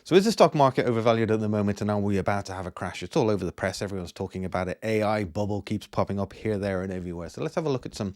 So is the stock market overvalued at the moment, and are we about to have a crash? It's all over the press. Everyone's talking about it. AI bubble keeps popping up here, there, and everywhere. So let's have a look at some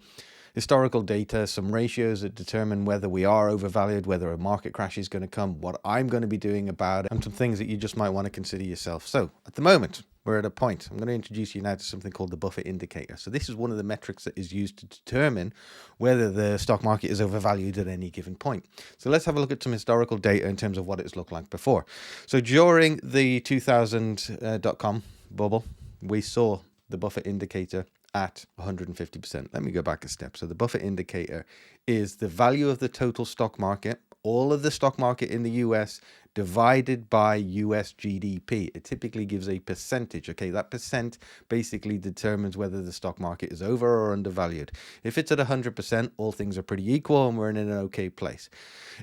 historical data, some ratios that determine whether we are overvalued, whether a market crash is going to come, what I'm going to be doing about it, and some things that you just might want to consider yourself. So at the moment, we're at a point. I'm going to introduce you now to something called the Buffett indicator. So this is one of the metrics that is used to determine whether the stock market is overvalued at any given point. So let's have a look at some historical data in terms of what it's looked like before. So during the 2000 dot-com bubble, we saw the Buffett indicator at 150%. Let me go back a step. So the Buffett indicator is the value of the total stock market, all of the stock market in the US divided by US GDP. It typically gives a percentage. Okay, that percent basically determines whether the stock market is over or undervalued. If it's at 100%, all things are pretty equal and we're in an okay place.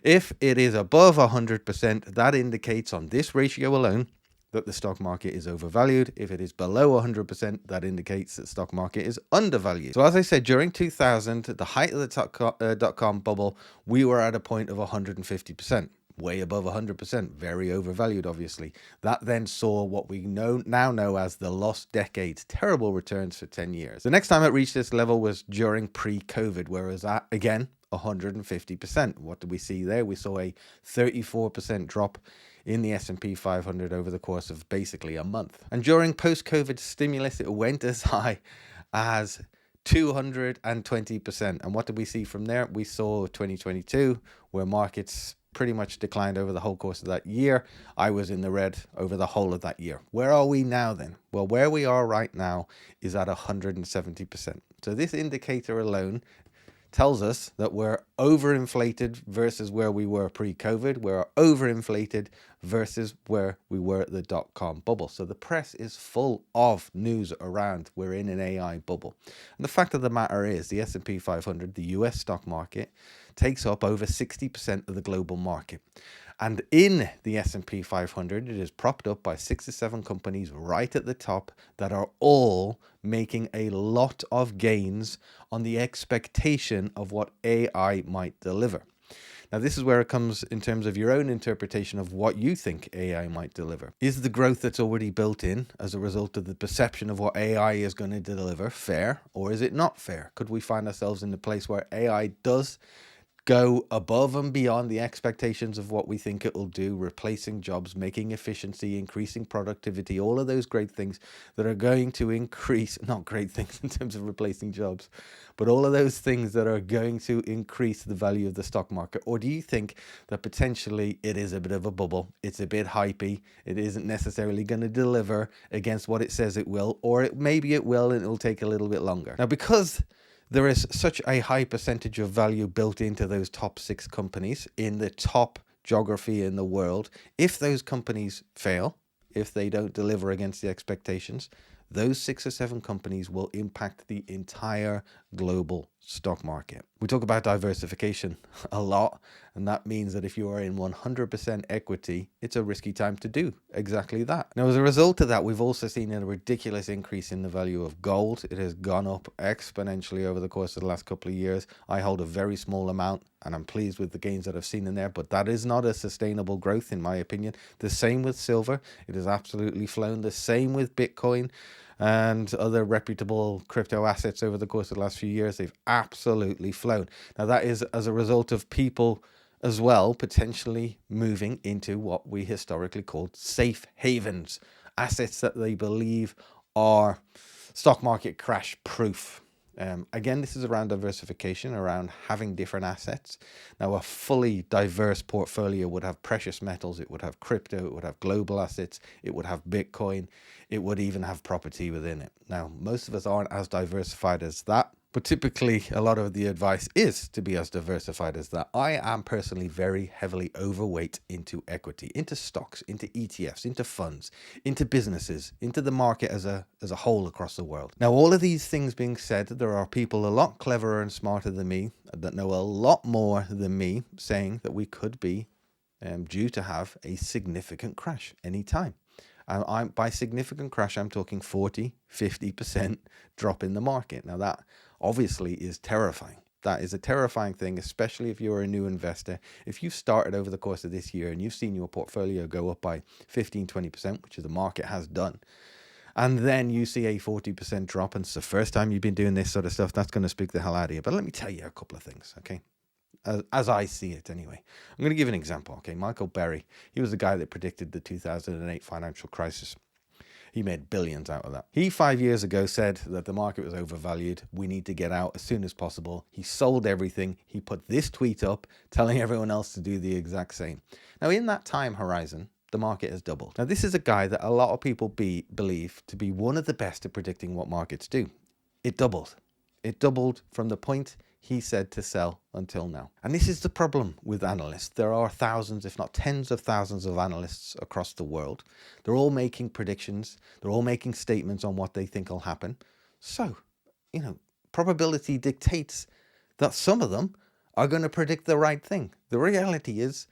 If it is above 100%, that indicates on this ratio alone that the stock market is overvalued. If it is below 100%, that indicates that the stock market is undervalued. So as I said, during 2000, at the height of the dot-com bubble, we were at a point of 150%. Way above 100%, very overvalued, obviously. That then saw what we now know as the lost decades, terrible returns for 10 years. The next time it reached this level was during pre-COVID, where it was at, again, 150%. What did we see there? We saw a 34% drop in the S&P 500 over the course of basically a month. And during post-COVID stimulus, it went as high as 220%. And what did we see from there? We saw 2022, where markets pretty much declined over the whole course of that year. I was in the red over the whole of that year. Where are we now then? Well, where we are right now is at 170%. So this indicator alone tells us that we're overinflated versus where we were pre-COVID. We're overinflated versus where we were at the dot-com bubble. So the press is full of news around we're in an AI bubble. And the fact of the matter is the S&P 500, the US stock market, takes up over 60% of the global market. And in the S&P 500, it is propped up by 6 or 7 companies right at the top that are all making a lot of gains on the expectation of what AI might deliver. Now, this is where it comes in terms of your own interpretation of what you think AI might deliver. Is the growth that's already built in as a result of the perception of what AI is going to deliver fair, or is it not fair? Could we find ourselves in a place where AI does go above and beyond the expectations of what we think it will do, replacing jobs, making efficiency, increasing productivity, all of those great things that are going to increase, not great things in terms of replacing jobs, but all of those things that are going to increase the value of the stock market? Or do you think that potentially it is a bit of a bubble, it's a bit hypey, it isn't necessarily going to deliver against what it says it will, or maybe it will and it will take a little bit longer? Now, because there is such a high percentage of value built into those top 6 companies in the top geography in the world, if those companies fail, if they don't deliver against the expectations, those 6 or 7 companies will impact the entire global stock market. We talk about diversification a lot, and that means that if you are in 100% equity, it's a risky time to do exactly that. Now, as a result of that, we've also seen a ridiculous increase in the value of gold. It has gone up exponentially over the course of the last couple of years. I hold a very small amount, and I'm pleased with the gains that I've seen in there, but that is not a sustainable growth, in my opinion. The same with silver. It has absolutely flown. The same with Bitcoin and other reputable crypto assets over the course of the last few years. They've absolutely flown. Now, that is as a result of people as well potentially moving into what we historically called safe havens, assets that they believe are stock market crash proof. Again, this is around diversification, around having different assets. Now, a fully diverse portfolio would have precious metals, it would have crypto, it would have global assets, it would have Bitcoin, it would even have property within it. Now, most of us aren't as diversified as that, but typically a lot of the advice is to be as diversified as that. I am personally very heavily overweight into equity, into stocks, into ETFs, into funds, into businesses, into the market as a whole across the world. Now, all of these things being said, there are people a lot cleverer and smarter than me that know a lot more than me saying that we could be due to have a significant crash anytime. By significant crash, I'm talking 40, 50% drop in the market. Now, that obviously is terrifying. That is a terrifying thing, especially if you're a new investor. If you've started over the course of this year and you've seen your portfolio go up by 15, 20%, which the market has done, and then you see a 40% drop, and it's the first time you've been doing this sort of stuff, that's going to spook the hell out of you. But let me tell you a couple of things, okay? As I see it anyway. I'm going to give an example, okay? Michael Burry, he was the guy that predicted the 2008 financial crisis. He made billions out of that. He 5 years ago said that the market was overvalued. We need to get out as soon as possible. He sold everything. He put this tweet up telling everyone else to do the exact same. Now, in that time horizon, the market has doubled. Now, this is a guy that a lot of people believe to be one of the best at predicting what markets do. It doubled. It doubled from the point he said to sell until now. And this is the problem with analysts. There are thousands, if not tens of thousands of analysts across the world. They're all making predictions. They're all making statements on what they think will happen. So, probability dictates that some of them are going to predict the right thing. The reality is,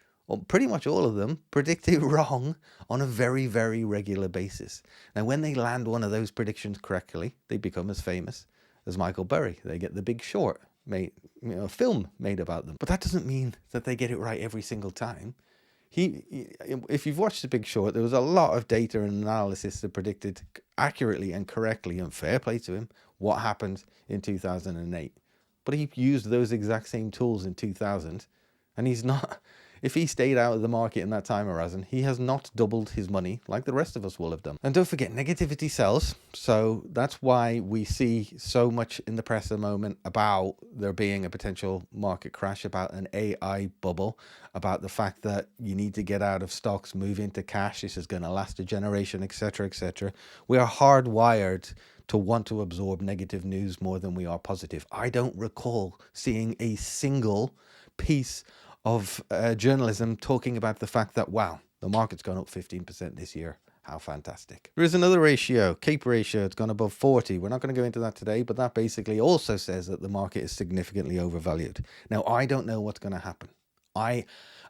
pretty much all of them predict it wrong on a very, very regular basis. Now, when they land one of those predictions correctly, they become as famous as Michael Burry. They get The Big Short made, a film made about them. But that doesn't mean that they get it right every single time. If you've watched The Big Short, there was a lot of data and analysis that predicted accurately and correctly, and fair play to him, what happened in 2008. But he used those exact same tools in 2000, and he's not... If he stayed out of the market in that time horizon, he has not doubled his money like the rest of us will have done. And don't forget, negativity sells. So that's why we see so much in the press at the moment about there being a potential market crash, about an AI bubble, about the fact that you need to get out of stocks, move into cash. This is going to last a generation, etc., etc. We are hardwired to want to absorb negative news more than we are positive. I don't recall seeing a single piece of journalism talking about the fact that, wow, the market's gone up 15% this year. How fantastic. There is another ratio, CAPE ratio. It's gone above 40. We're not going to go into that today, but that basically also says that the market is significantly overvalued. Now, I don't know what's going to happen. I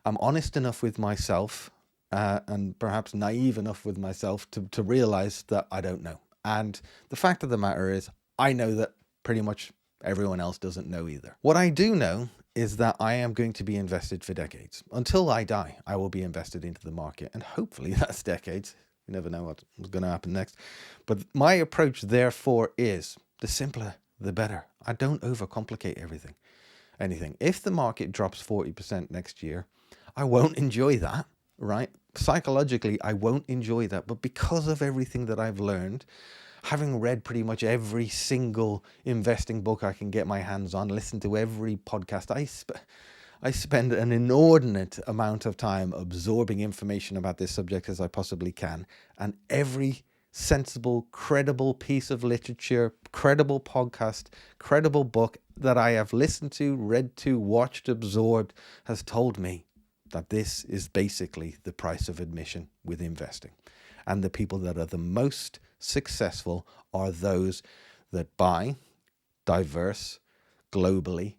am honest enough with myself and perhaps naive enough with myself to realize that I don't know. And the fact of the matter is, I know that pretty much everyone else doesn't know either. What I do know is that I am going to be invested for decades. Until I die, I will be invested into the market. And hopefully that's decades. You never know what's going to happen next. But my approach, therefore, is the simpler, the better. I don't overcomplicate anything. If the market drops 40% next year, I won't enjoy that, right? Psychologically, I won't enjoy that. But because of everything that I've learned, having read pretty much every single investing book I can get my hands on, listen to every podcast, I spend an inordinate amount of time absorbing information about this subject as I possibly can. And every sensible, credible piece of literature, credible podcast, credible book that I have listened to, read to, watched, absorbed, has told me that this is basically the price of admission with investing. And the people that are the most successful are those that buy, diverse, globally,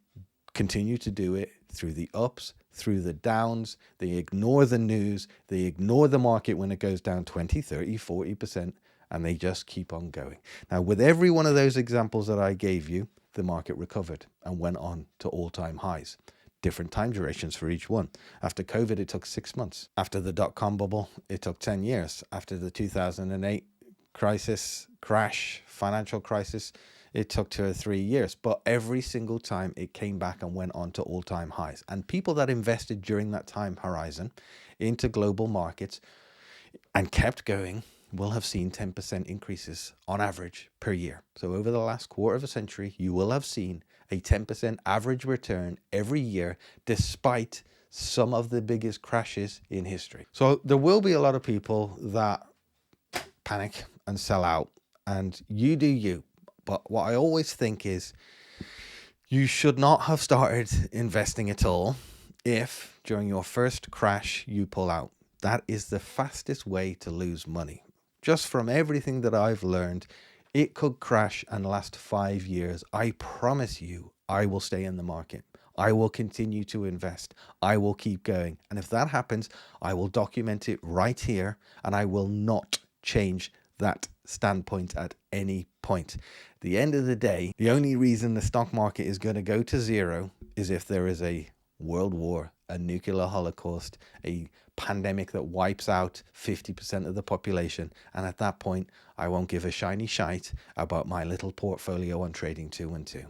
continue to do it through the ups, through the downs. They ignore the news. They ignore the market when it goes down 20, 30, 40%, and they just keep on going. Now, with every one of those examples that I gave you, the market recovered and went on to all-time highs. Different time durations for each one. After COVID, it took 6 months. After the dot-com bubble, it took 10 years. After the 2008 financial crisis, it took 2 or 3 years. But every single time it came back and went on to all-time highs. And people that invested during that time horizon into global markets and kept going will have seen 10% increases on average per year. So over the last quarter of a century, you will have seen a 10% average return every year, despite some of the biggest crashes in history. So there will be a lot of people that panic and sell out, and you do you. But what I always think is you should not have started investing at all if during your first crash you pull out. That is the fastest way to lose money. Just from everything that I've learned, it could crash and last 5 years. I promise you, I will stay in the market. I will continue to invest. I will keep going. And if that happens, I will document it right here, and I will not change that standpoint at any point. At the end of the day, the only reason the stock market is going to go to zero is if there is a world war, a nuclear holocaust, a pandemic that wipes out 50% of the population. And at that point, I won't give a shiny shite about my little portfolio on trading 2 and 2.